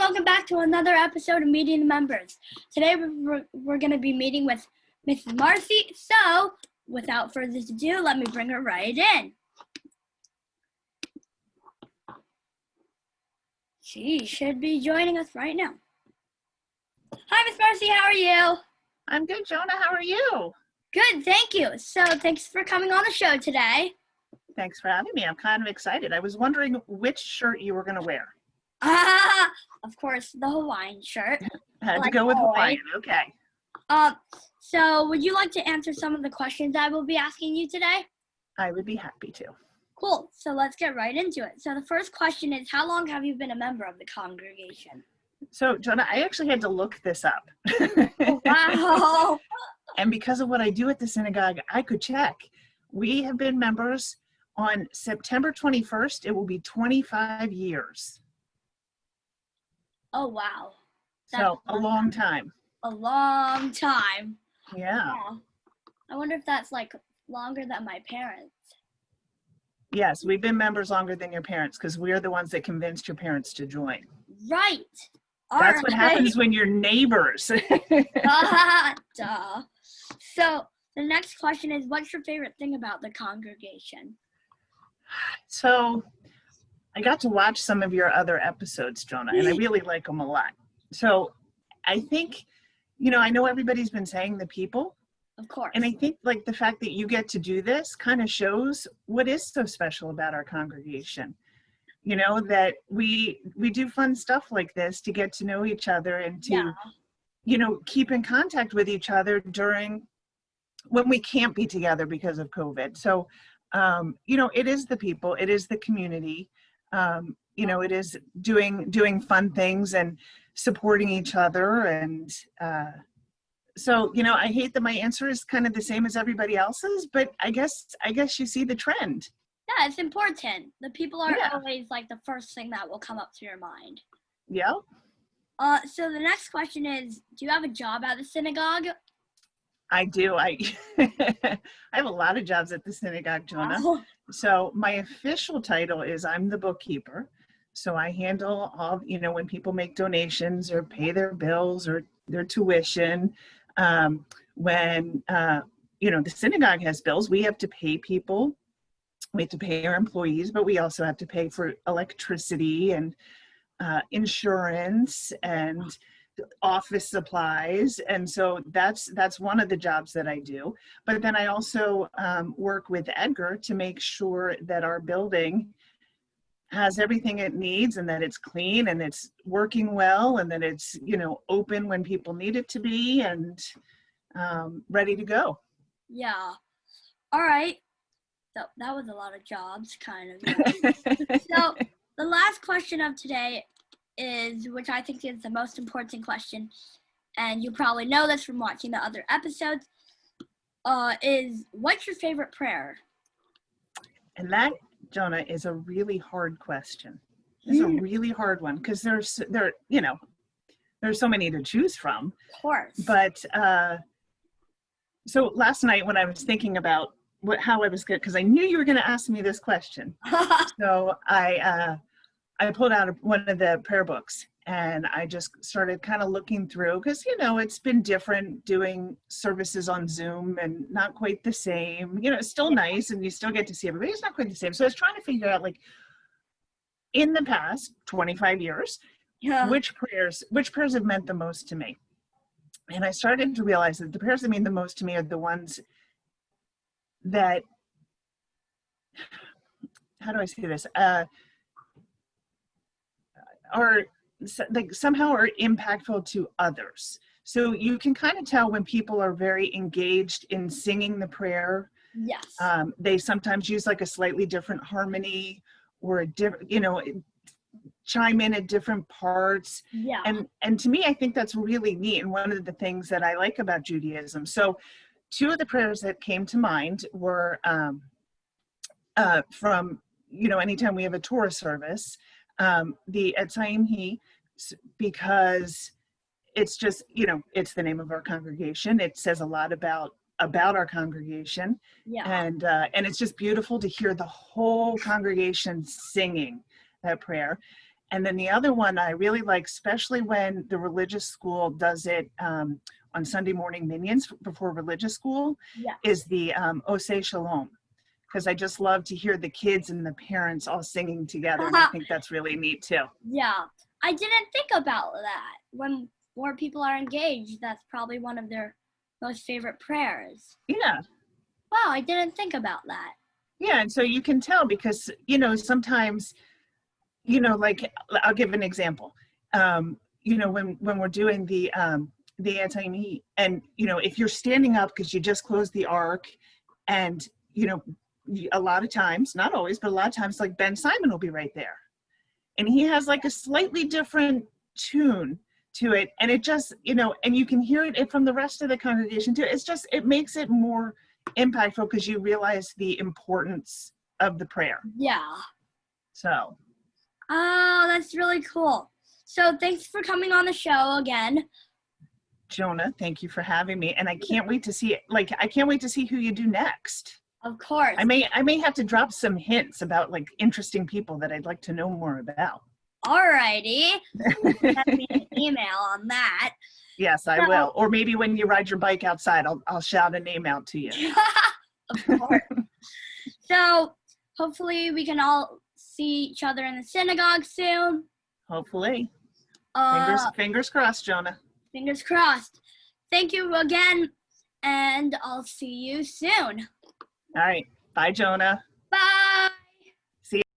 welcome back to another episode of Meeting the Members. Today we're going to be meeting with Miss Marcy, so without further ado, let me bring her right in. She should be joining us right now. Hi, Miss Marcy, how are you? I'm good, Jonah. How are you? Good, thank you. So thanks for coming on the show today. Thanks for having me. I'm kind of excited. I was wondering which shirt you were going to wear. Of course, the Hawaiian shirt. Had to go with Hawaiian. Okay. So would you like to answer some of the questions I will be asking you today? I would be happy to. Cool. So let's get right into it. So the first question is, how long have you been a member of the congregation? So, Jonah, I actually had to look this up. Oh, wow. And because of what I do at the synagogue, I could check. We have been members on September 21st. It will be 25 years. Oh, wow. So a long time. A long time. Yeah. I wonder if that's like longer than my parents. Yes, we've been members longer than your parents because we're the ones that convinced your parents to join. Right. That's what happens when you're neighbors. Duh. So the next question is, what's your favorite thing about the congregation? So I got to watch some of your other episodes, Jonah, and I really like them a lot. So I think, I know everybody's been saying the people. Of course. And I think like the fact that you get to do this kind of shows what is so special about our congregation. That we do fun stuff like this to get to know each other and to, keep in contact with each other during when we can't be together because of COVID. So, it is the people, it is the community, it is doing fun things and supporting each other. And so, I hate that my answer is kind of the same as everybody else's, but I guess you see the trend. Yeah, it's important. The people are always like the first thing that will come up to your mind. Yeah. So the next question is, do you have a job at the synagogue? I do. I have a lot of jobs at the synagogue, Jonah. Wow. So my official title is I'm the bookkeeper. So I handle all, when people make donations or pay their bills or their tuition. When, the synagogue has bills, we have to pay people. We have to pay our employees, but we also have to pay for electricity and insurance and office supplies. And so that's one of the jobs that I do. But then I also work with Edgar to make sure that our building has everything it needs and that it's clean and it's working well and that it's, open when people need it to be and ready to go. Yeah. All right. So that was a lot of jobs, kind of. So the last question of today is, which I think is the most important question, and you probably know this from watching the other episodes, is what's your favorite prayer? And that, Jonah, is a really hard question. It's a really hard one because there's so many to choose from. Of course. But so last night when I was thinking about how I was good, because I knew you were going to ask me this question. So I pulled out one of the prayer books and I just started kind of looking through because, it's been different doing services on Zoom and not quite the same. It's still nice and you still get to see everybody. It's not quite the same. So I was trying to figure out, like, in the past 25 years, which prayers have meant the most to me. And I started to realize that the prayers that mean the most to me are the ones that, how do I say this, are like somehow are impactful to others. So you can kind of tell when people are very engaged in singing the prayer. Yes. They sometimes use like a slightly different harmony or a different, chime in at different parts. Yeah. And to me, I think that's really neat. And one of the things that I like about Judaism. So two of the prayers that came to mind were from, anytime we have a Torah service, the Etzayim He, because it's just, it's the name of our congregation. It says a lot about our congregation. Yeah. And it's just beautiful to hear the whole congregation singing that prayer. And then the other one I really like, especially when the religious school does it on Sunday morning minions before religious school, Yeah. is the Oseh Shalom. Because I just love to hear the kids and the parents all singing together. And I think that's really neat too. Yeah. I didn't think about that. When more people are engaged, that's probably one of their most favorite prayers. Yeah. Wow, I didn't think about that. Yeah. And so you can tell because, sometimes, like I'll give an example. When we're doing the anti-meat and, if you're standing up because you just closed the ark and, a lot of times, not always, but a lot of times, like Ben Simon will be right there. And he has like a slightly different tune to it. And it just, and you can hear it from the rest of the congregation too. It makes it more impactful because you realize the importance of the prayer. Yeah. So. Oh, that's really cool. So thanks for coming on the show again. Jonah, thank you for having me. And I can't wait to see who you do next. Of course. I may have to drop some hints about like interesting people that I'd like to know more about. Alrighty. Send me an email on that. Yes, I will. Or maybe when you ride your bike outside, I'll shout a name out to you. Of course. So hopefully we can all see each other in the synagogue soon. Hopefully. Fingers crossed, Jonah. Fingers crossed. Thank you again, and I'll see you soon. All right. Bye, Jonah.